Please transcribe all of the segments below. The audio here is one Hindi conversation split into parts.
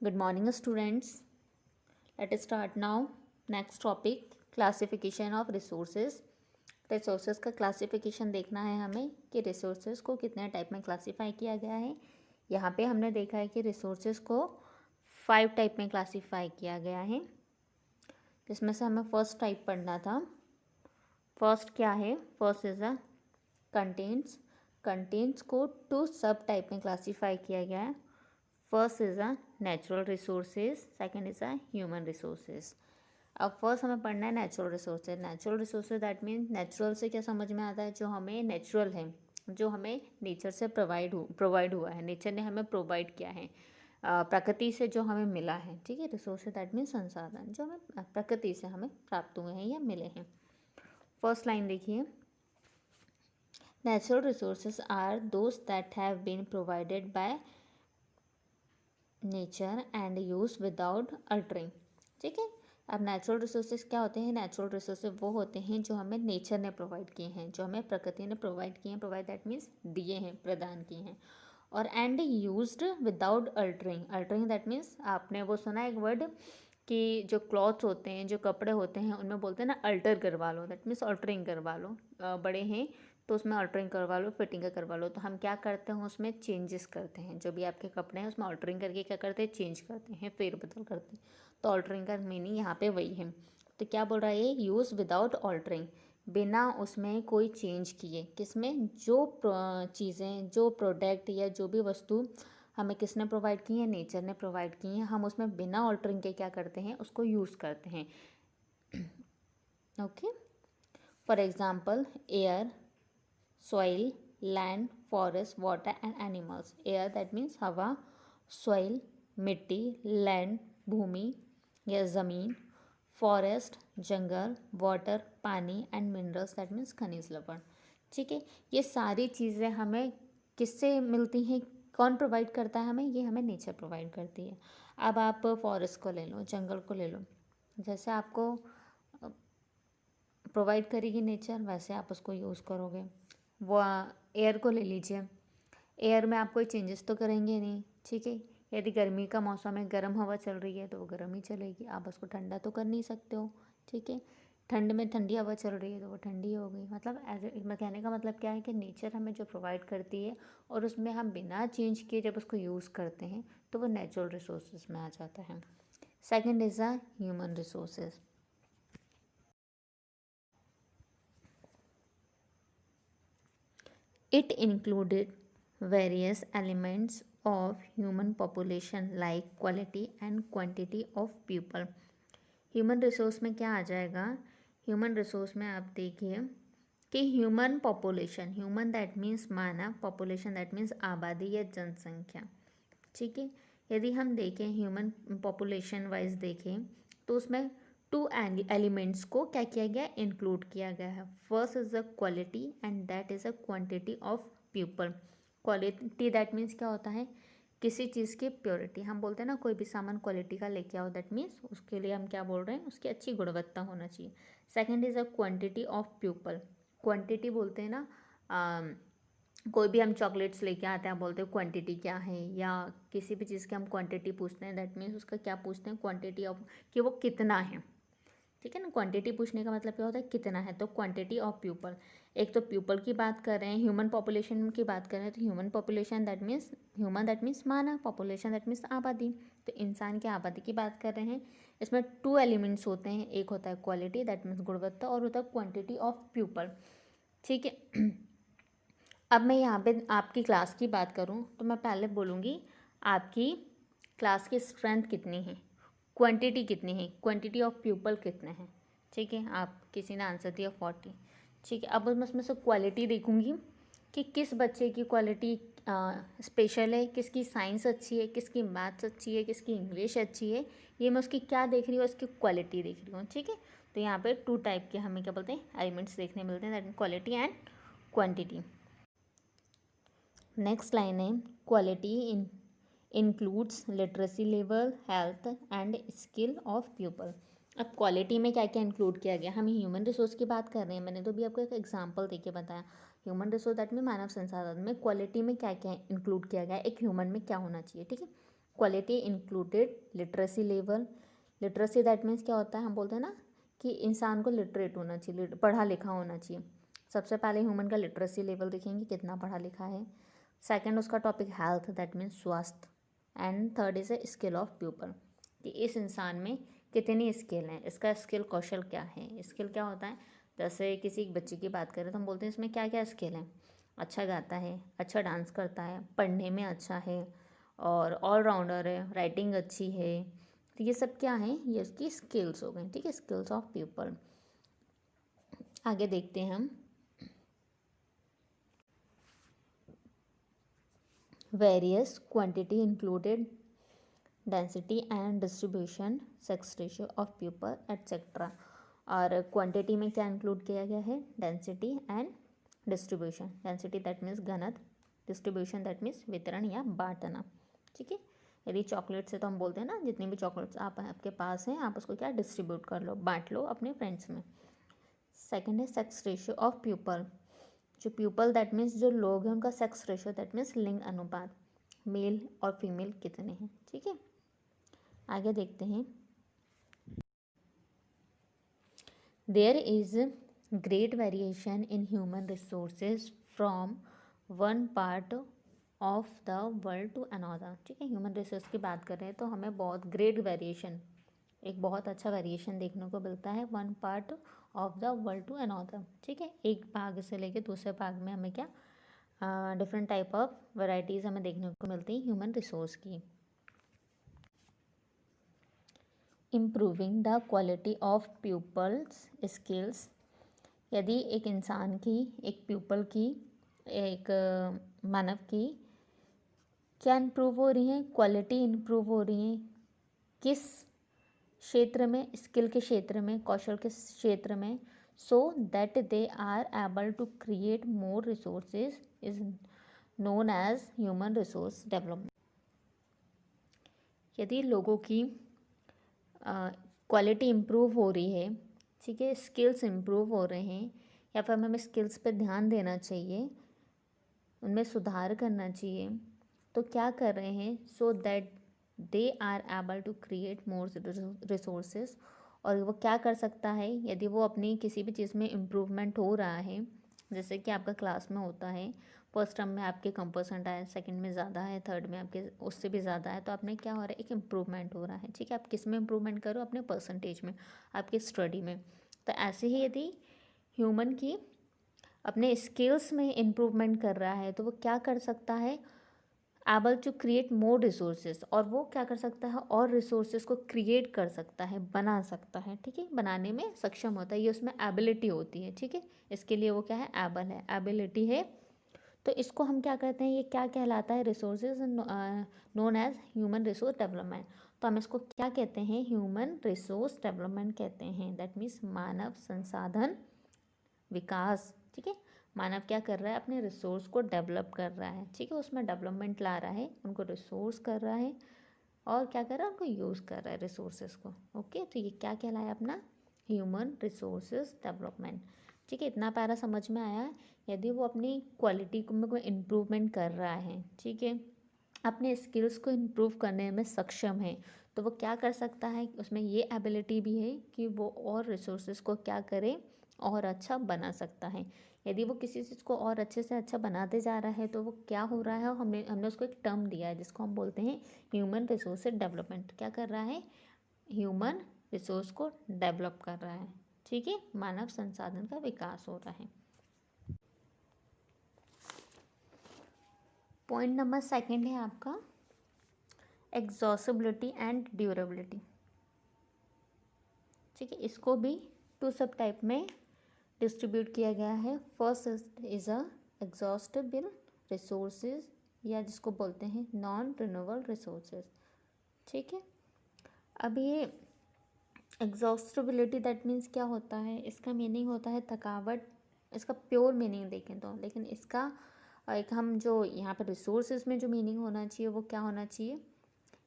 Good morning, students. Let us start now. Next topic, classification of resources. Resources का क्लासिफिकेशन देखना है हमें कि रिसोर्सेज को कितने टाइप में क्लासीफाई किया गया है। यहाँ पे हमने देखा है कि रिसोर्सेज को 5 टाइप में क्लासीफाई किया गया है, जिसमें से हमें फर्स्ट टाइप पढ़ना था। फर्स्ट क्या है? First is a contents. Contents को 2 सब टाइप में क्लासीफाई किया गया है। First is a natural resources, second is a human resources. अब फर्स्ट हमें पढ़ना है natural resources. Natural resources that means natural से क्या समझ में आता है? जो हमें नेचुरल है, जो हमें नेचर से प्रोवाइड हुआ है, नेचर ने हमें प्रोवाइड किया है, प्रकृति से जो हमें मिला है। ठीक है, रिसोर्सेज दैट मीन्स संसाधन जो हमें प्रकृति से हमें प्राप्त हुए हैं या मिले हैं। फर्स्ट लाइन देखिए, natural resources are those that have been provided by nature and use without altering. ठीक है, अब नेचुरल रिसोर्सेज क्या होते हैं? नेचुरल रिसोर्सेज वो होते हैं जो हमें नेचर ने प्रोवाइड किए हैं, जो हमें प्रकृति ने प्रोवाइड किए हैं। प्रोवाइड दैट मीन्स दिए हैं, प्रदान किए हैं। और and used without altering. Altering that means आपने वो सुना एक वर्ड कि जो क्लॉथ्स होते हैं, जो कपड़े होते हैं, उनमें बोलते हैं ना अल्टर करवा लो, दैट मीन्स अल्टरिंग करवा लो। बड़े हैं तो उसमें अल्टरिंग करवा लो, फिटिंग का करवा लो। तो हम क्या करते हैं? उसमें चेंजेस करते हैं। जो भी आपके कपड़े हैं उसमें अल्टरिंग करके क्या करते हैं? चेंज करते हैं, फेरबदल करते हैं। तो अल्टरिंग का मीनिंग यहाँ पे वही है। तो क्या बोल रहा है ये? यूज़ विदाउट अल्टरिंग, बिना उसमें कोई चेंज किए। किसमें? जो चीज़ें, जो प्रोडक्ट या जो भी वस्तु हमें किसने प्रोवाइड की है? नेचर ने प्रोवाइड की है। हम उसमें बिना अल्टरिंग के क्या करते हैं? उसको यूज़ करते हैं। Okay, for example air, soil, land, forest, water and animals. Air that means हवा, soil मिट्टी, land भूमि या ज़मीन, forest जंगल, water पानी and minerals that means खनिज लवण। ठीक है, ये सारी चीज़ें हमें किससे मिलती हैं? कौन प्रोवाइड करता है हमें? ये हमें नेचर प्रोवाइड करती है। अब आप फॉरेस्ट को ले लो, जंगल को ले लो, जैसे आपको प्रोवाइड करेगी नेचर, वैसे आप उसको यूज़ करोगे। वो एयर को ले लीजिए, एयर में आप कोई चेंजेस तो करेंगे नहीं। ठीक है, यदि गर्मी का मौसम है, गर्म हवा चल रही है तो वो गर्म ही चलेगी, आप उसको ठंडा तो कर नहीं सकते हो। ठीक है, ठंड में ठंडी हवा चल रही है तो वो ठंडी हो गई। मतलब मैं कहने का मतलब क्या है कि नेचर हमें जो प्रोवाइड करती है और उसमें हम बिना चेंज किए जब उसको यूज़ करते हैं तो वो नेचुरल रिसोर्सेज में आ जाता है। Second is a human resources. It included various elements of human population like quality and quantity of people. Human resource में क्या आ जाएगा? ह्यूमन रिसोर्स में आप देखिए कि human population, human that means Manav, population that means आबादी या जनसंख्या। ठीक है, यदि हम देखें ह्यूमन पॉपुलेशन वाइज देखें तो उसमें 2 एलिमेंट्स को क्या किया गया? इंक्लूड किया गया है। First is a quality and that is a quantity of people. Quality that means क्या होता है? किसी चीज़ की प्योरिटी। हम बोलते हैं ना कोई भी सामान क्वालिटी का लेके आओ, दैट मीन्स उसके लिए हम क्या बोल रहे हैं? उसकी अच्छी गुणवत्ता होना चाहिए। Second is a quantity of people. Quantity बोलते हैं ना, कोई भी हम चॉकलेट्स लेके आते हैं, बोलते हैं क्वांटिटी क्या है, या किसी भी चीज़ की हम क्वांटिटी पूछते हैं, दैट मीन्स उसका क्या पूछते हैं? क्वांटिटी ऑफ, कि वो कितना है। ठीक है ना, क्वांटिटी पूछने का मतलब क्या होता है? कितना है। तो क्वांटिटी ऑफ पीपल, एक तो पीपल की बात कर रहे हैं, ह्यूमन पॉपुलेशन की बात कर रहे हैं, तो human population that means, human that means Manav, population that means आबादी। तो इंसान की आबादी की बात कर रहे हैं। इसमें 2 एलिमेंट्स होते हैं, एक होता है क्वालिटी दैट मीन्स गुणवत्ता, और होता है क्वांटिटी ऑफ पीपल। ठीक है, अब मैं यहाँ पे आपकी क्लास की बात करूँ तो मैं पहले बोलूँगी आपकी क्लास की स्ट्रेंथ कितनी है, क्वांटिटी कितनी है, क्वांटिटी ऑफ पीपल कितने हैं। ठीक है, आप किसी ने आंसर दिया 40। ठीक है, अब मैं उसमें से क्वालिटी देखूँगी कि किस बच्चे की क्वालिटी स्पेशल है, किसकी साइंस अच्छी है, किसकी मैथ्स अच्छी है, किसकी इंग्लिश अच्छी है। ये मैं उसकी क्या देख रही हूँ? उसकी क्वालिटी देख रही हूँ। ठीक है, तो यहाँ पे 2 टाइप के हमें क्या बोलते हैं? एलिमेंट्स देखने मिलते हैं, that quality and quantity. Next line है quality includes literacy level, health and skill of people. अब क्वालिटी में क्या क्या इंक्लूड किया गया? हम ह्यूमन रिसोर्स की बात कर रहे हैं, मैंने तो भी आपको एक एग्जांपल देके बताया। ह्यूमन रिसोर्स दैट में मानव संसाधन में क्वालिटी में क्या क्या इंक्लूड किया गया, एक ह्यूमन में क्या होना चाहिए। ठीक है, quality included literacy level. Literacy that means क्या होता है, हम बोलते हैं ना कि इंसान को लिटरेट होना चाहिए, पढ़ा लिखा होना चाहिए। सबसे पहले ह्यूमन का लिटरेसी लेवल देखेंगे कितना पढ़ा लिखा है। सेकंड उसका टॉपिक हेल्थ दैट मीन्स स्वास्थ्य। And third is a skill of people, कि इस इंसान में कितनी स्किल है, इसका स्किल कौशल क्या है। स्किल क्या होता है, जैसे किसी एक बच्चे की बात करें तो हम बोलते हैं इसमें क्या क्या स्किल है। अच्छा गाता है, अच्छा डांस करता है, पढ़ने में अच्छा है, और ऑलराउंडर है, राइटिंग अच्छी है। तो ये सब क्या है, ये उसकी स्किल्स हो गई। ठीक है, स्किल्स ऑफ पीपल। आगे देखते हैं हम various quantity included density and distribution, sex ratio of people etcetera. और क्वांटिटी में क्या इंक्लूड किया गया है, density and distribution. Density that means घनत्व, डिस्ट्रीब्यूशन दैट मीन्स वितरण या बांटना। ठीक है, यदि चॉकलेट्स है तो हम बोलते हैं ना जितनी भी चॉकलेट्स आपके पास हैं आप उसको क्या डिस्ट्रीब्यूट कर लो, बांट लो अपने फ्रेंड्स में। सेकेंड है सेक्स रेशियो ऑफ पीपल। जो पीपल दैट मीन्स जो लोग हैं उनका सेक्स रेशियो दैट मीन्स लिंग अनुपात, मेल और फीमेल कितने हैं। ठीक है, आगे देखते हैं there is great variation in human resources from one part of the world to another. ठीक है, ह्यूमन रिसोर्स की बात कर रहे हैं तो हमें बहुत ग्रेट वेरिएशन, एक बहुत अच्छा वेरिएशन देखने को मिलता है one part of the world to another. ठीक है, एक भाग से लेके दूसरे भाग में हमें क्या डिफरेंट टाइप ऑफ वैरायटीज़ हमें देखने को मिलती है ह्यूमन रिसोर्स की। Improving the quality of people's skills. यदि एक इंसान की, एक प्यूपल की, एक मानव की क्या इम्प्रूव हो रही है, क्वालिटी इम्प्रूव हो रही है, किस क्षेत्र में, स्किल के क्षेत्र में, कौशल के क्षेत्र में, so that they are able to create more resources is known as human resource development. यदि लोगों की क्वालिटी इम्प्रूव हो रही है, ठीक है, स्किल्स इम्प्रूव हो रहे हैं, या फिर हमें स्किल्स पे ध्यान देना चाहिए, उनमें सुधार करना चाहिए, तो क्या कर रहे हैं, so that they are able to create more resources. और वो क्या कर सकता है, यदि वो अपनी किसी भी चीज़ में इम्प्रूवमेंट हो रहा है, जैसे कि आपका क्लास में होता है, फर्स्ट टर्म में आपके कम परसेंट आए, सेकंड में ज़्यादा है, थर्ड में आपके उससे भी ज़्यादा है, तो आपने क्या हो रहा है, एक इम्प्रूवमेंट हो रहा है। ठीक है, आप किस में इम्प्रूवमेंट करो, अपने परसेंटेज में, आपकी स्टडी में। तो ऐसे ही यदि ह्यूमन की अपने स्किल्स में इम्प्रूवमेंट कर रहा है तो वो क्या कर सकता है, able to create more resources, और वो क्या कर सकता है, और रिसोर्सेज को क्रिएट कर सकता है, बना सकता है। ठीक है, बनाने में सक्षम होता है, ये उसमें एबिलिटी होती है। ठीक है, इसके लिए वो क्या है, एबल है, एबिलिटी है। तो इसको हम क्या कहते हैं, ये क्या कहलाता है, resources known as human resource development. तो हम इसको क्या कहते हैं, ह्यूमन रिसोर्स डेवलपमेंट कहते हैं। दैट मीन्स मानव संसाधन विकास। ठीक है, मानव क्या कर रहा है, अपने रिसोर्स को डेवलप कर रहा है। ठीक है, उसमें डेवलपमेंट ला रहा है, उनको रिसोर्स कर रहा है, और क्या कर रहा है, उनको यूज़ कर रहा है रिसोर्सेज को। ओके, तो ये क्या कहलाया अपना, ह्यूमन रिसोर्सेज डेवलपमेंट। ठीक है, इतना प्यारा समझ में आया। यदि वो अपनी क्वालिटी में कोई इम्प्रूवमेंट कर रहा है, ठीक है, अपने स्किल्स को इम्प्रूव करने में सक्षम है, तो वो क्या कर सकता है, उसमें ये एबिलिटी भी है कि वो और रिसोर्सेज को क्या करे, और अच्छा बना सकता है। यदि वो किसी चीज़ को और अच्छे से अच्छा बनाते जा रहा है तो वो क्या हो रहा है, हमने हमने उसको एक टर्म दिया है जिसको हम बोलते हैं ह्यूमन रिसोर्स डेवलपमेंट। क्या कर रहा है, ह्यूमन रिसोर्स को डेवलप कर रहा है। ठीक है, मानव संसाधन का विकास हो रहा है। पॉइंट नंबर सेकंड है आपका एग्जॉसिबिलिटी एंड ड्यूरेबिलिटी। ठीक है, इसको भी टू सब टाइप में डिस्ट्रीब्यूट किया गया है। First is a exhaustible resources, या जिसको बोलते हैं नॉन रिन्यूएबल रिसोर्सेज। ठीक है, अब ये एग्जॉस्टिबिलिटी दैट मीन्स क्या होता है, इसका मीनिंग होता है थकावट। इसका प्योर मीनिंग देखें तो, लेकिन इसका एक हम जो यहाँ पर रिसोर्सेज में जो मीनिंग होना चाहिए वो क्या होना चाहिए,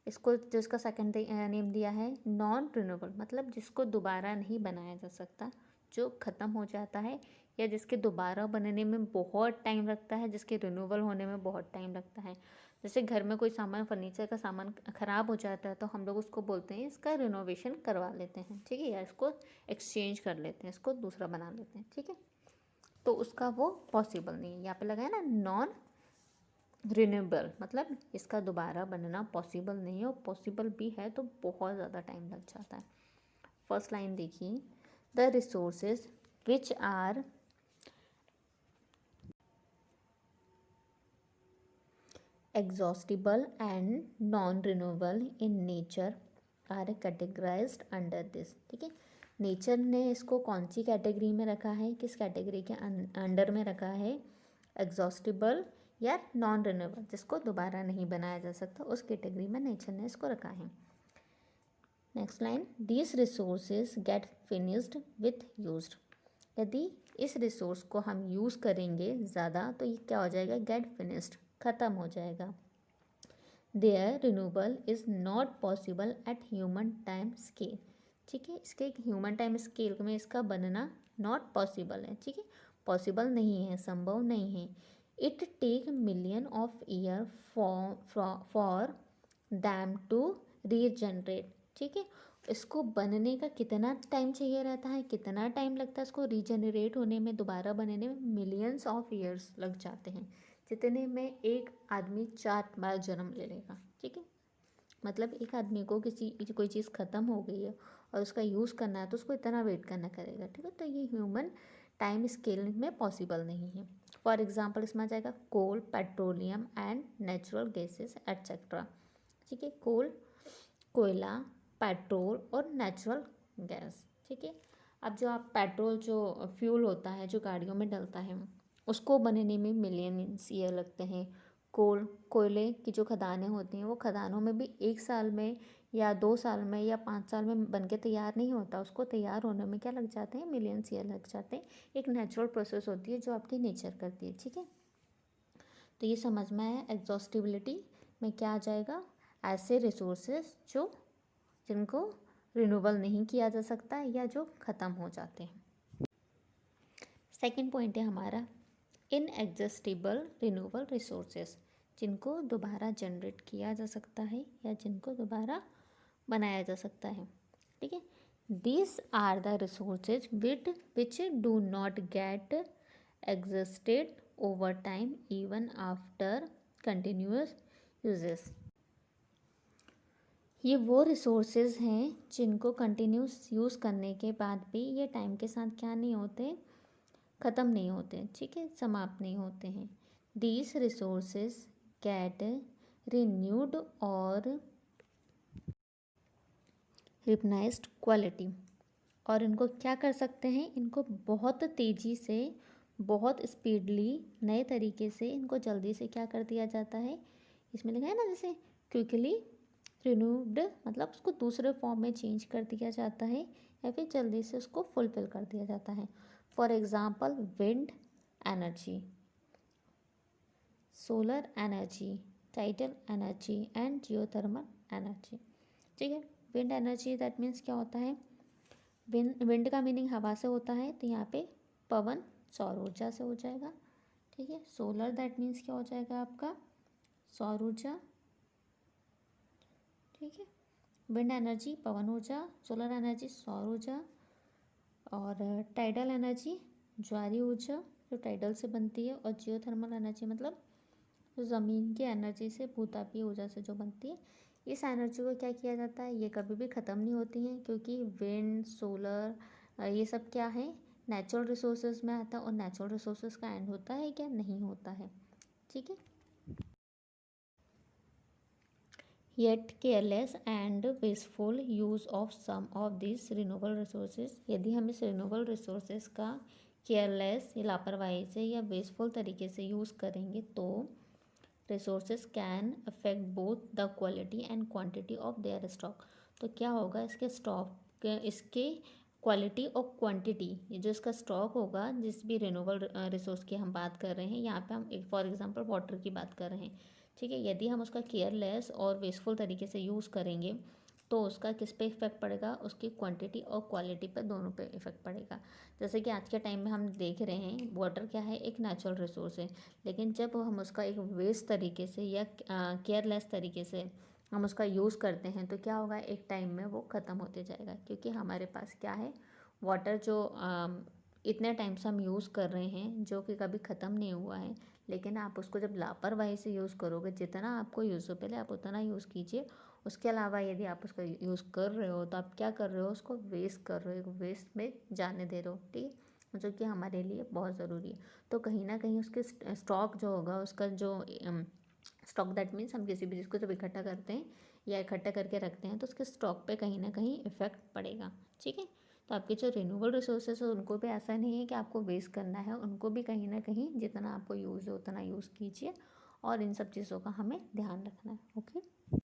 इसको जो इसका सेकंड नेम दिया है नॉन रिन्यूएबल, मतलब जिसको दोबारा नहीं बनाया जा सकता, जो ख़त्म हो जाता है, या जिसके दोबारा बनने में बहुत टाइम लगता है, जिसके रिन्यूअल होने में बहुत टाइम लगता है। जैसे घर में कोई सामान, फर्नीचर का सामान ख़राब हो जाता है तो हम लोग उसको बोलते हैं इसका रिनोवेशन करवा लेते हैं, ठीक है, या इसको एक्सचेंज कर लेते हैं, इसको दूसरा बना लेते हैं, ठीक है। तो उसका वो पॉसिबल नहीं है। यहाँ पे लगा है ना नॉन रिन्यूएबल, मतलब इसका दोबारा बनना पॉसिबल नहीं है, और पॉसिबल भी है तो बहुत ज़्यादा टाइम लग जाता है। फर्स्ट लाइन देखिए, the resources which are exhaustible and non-renewable in nature are categorized under this, ठीक है। नेचर ने इसको कौन सी कैटेगरी में रखा है, किस कैटेगरी के अंडर में रखा है, एग्जॉस्टिबल या नॉन रिन्यूएबल, जिसको दोबारा नहीं बनाया जा सकता, उस कैटेगरी में नेचर ने इसको रखा है। Next line, these resources gate finished with used, यदि इस रिसोर्स को हम यूज़ करेंगे ज़्यादा तो ये क्या हो जाएगा, गेट फिनिश्ड, ख़त्म हो जाएगा। Their renewal is not possible at human time scale, ठीक है, इसके ह्यूमन टाइम स्केल में इसका बनना नॉट पॉसिबल है, ठीक है, पॉसिबल नहीं है, संभव नहीं है। It take million of year for them to regenerate, ठीक है, इसको बनने का कितना टाइम चाहिए रहता है, कितना टाइम लगता है इसको रीजनरेट होने में, दोबारा बनने में मिलियंस ऑफ ईयर्स लग जाते हैं, जितने में एक आदमी 4 बार जन्म ले लेगा, ठीक है। मतलब एक आदमी को कोई चीज़ ख़त्म हो गई है और उसका यूज़ करना है तो उसको इतना वेट करना करेगा, ठीक है। तो ये ह्यूमन टाइम स्केल में पॉसिबल नहीं है। फॉर एग्जाम्पल इसमें आ जाएगा coal, petroleum and natural gases etcetera, ठीक है, कोल, कोयला, पेट्रोल और नेचुरल गैस, ठीक है। अब जो आप पेट्रोल, जो फ्यूल होता है जो गाड़ियों में डलता है, उसको बनने में मिलियंस ईयर लगते हैं। कोयले की जो खदानें होती हैं वो खदानों में भी 1 साल में या 2 साल में या 5 साल में बन के तैयार नहीं होता, उसको तैयार होने में क्या लग जाते हैं, मिलियंस ईयर लग जाते हैं। एक नेचुरल प्रोसेस होती है जो आपकी नेचर करती है, ठीक है। तो ये समझ में आया, एग्जॉस्टिबिलिटी में क्या आ जाएगा, ऐसे रिसोर्सेज जिनको रिन्यूएबल नहीं किया जा सकता या जो ख़त्म हो जाते हैं। सेकंड पॉइंट है हमारा इनएग्जॉस्टिबल रिन्यूएबल रिसोर्सेज, जिनको दोबारा जनरेट किया जा सकता है या जिनको दोबारा बनाया जा सकता है, ठीक है। These are the resources which do not get exhausted over time even after continuous uses, ये वो रिसोर्सेज हैं जिनको कंटिन्यूस यूज़ करने के बाद भी ये टाइम के साथ क्या नहीं होते, ख़त्म नहीं होते, ठीक है, समाप्त नहीं होते हैं। दीज रिसोर्सेज गेट रिन्यूड और रिपनाइज्ड क्वालिटी, और इनको क्या कर सकते हैं, इनको बहुत तेज़ी से, बहुत स्पीडली, नए तरीके से इनको जल्दी से क्या कर दिया जाता है, इसमें लिखा है ना जैसे क्विकली रिन्यूड, मतलब उसको दूसरे फॉर्म में चेंज कर दिया जाता है या फिर जल्दी से उसको फुलफिल कर दिया जाता है। For example wind energy, solar energy, tidal energy and geothermal energy, ठीक है। विंड एनर्जी दैट मीन्स क्या होता है, विंड का मीनिंग हवा से होता है, तो यहाँ पे पवन सौर ऊर्जा से हो जाएगा, ठीक है। सोलर दैट मीन्स क्या हो जाएगा आपका, सौर ऊर्जा, ठीक है। विंड एनर्जी पवन ऊर्जा, सोलर एनर्जी सौर ऊर्जा, और टाइडल एनर्जी ज्वारीय ऊर्जा जो टाइडल से बनती है, और जियोथर्मल एनर्जी मतलब जो ज़मीन की एनर्जी से, भूतापीय ऊर्जा से जो बनती है। इस एनर्जी को क्या किया जाता है, ये कभी भी ख़त्म नहीं होती हैं, क्योंकि विंड, सोलर, ये सब क्या है, नेचुरल रिसोर्सेज में आता है, और नेचुरल रिसोर्सेज का एंड होता है क्या, नहीं होता है, ठीक है। Yet careless and wasteful use of some of this renewable resources, यदि हम इस रिन्यूएबल रिसोर्सेज का केयरलेस या लापरवाही से या वेस्टफुल तरीके से यूज़ करेंगे तो resources can affect both the quality and quantity of their stock, तो क्या होगा, इसके स्टॉक, इसके क्वालिटी और क्वांटिटी, ये जो इसका स्टॉक होगा, जिस भी रिन्यूएबल रिसोर्स की हम बात कर रहे हैं, यहाँ पे हम फॉर एग्जांपल वाटर की बात कर रहे हैं, ठीक है, यदि हम उसका केयरलेस और वेस्टफुल तरीके से यूज़ करेंगे तो उसका किस पे इफ़ेक्ट पड़ेगा, उसकी क्वांटिटी और क्वालिटी पे दोनों पे इफ़ेक्ट पड़ेगा। जैसे कि आज के टाइम में हम देख रहे हैं वाटर क्या है, एक नेचुरल रिसोर्स है, लेकिन जब हम उसका एक वेस्ट तरीके से या केयरलेस तरीके से हम उसका यूज़ करते हैं तो क्या होगा, एक टाइम में वो ख़त्म होते जाएगा। क्योंकि हमारे पास क्या है, वाटर जो इतने टाइम से हम यूज़ कर रहे हैं जो कि कभी ख़त्म नहीं हुआ है, लेकिन आप उसको जब लापरवाही से यूज़ करोगे, जितना आपको यूज़ेबल है आप उतना यूज़ कीजिए। उसके अलावा यदि आप उसका यूज़ कर रहे हो तो आप क्या कर रहे हो, उसको वेस्ट कर रहे हो, वेस्ट में जाने दे रहे हो, ठीक है, जो कि हमारे लिए बहुत ज़रूरी है। तो कहीं ना कहीं उसके स्टॉक जो होगा, उसका जो स्टॉक, दैट मीन्स हम किसी भी चीज़ को जब इकट्ठा करते हैं या इकट्ठा करके रखते हैं तो उसके स्टॉक पे कहीं ना कहीं इफ़ेक्ट पड़ेगा, ठीक है। तो आपके जो रिन्यूएबल रिसोर्सेज है उनको भी ऐसा नहीं है कि आपको वेस्ट करना है, उनको भी कहीं ना कहीं जितना आपको यूज़ है उतना यूज़ कीजिए, और इन सब चीज़ों का हमें ध्यान रखना है, ओके।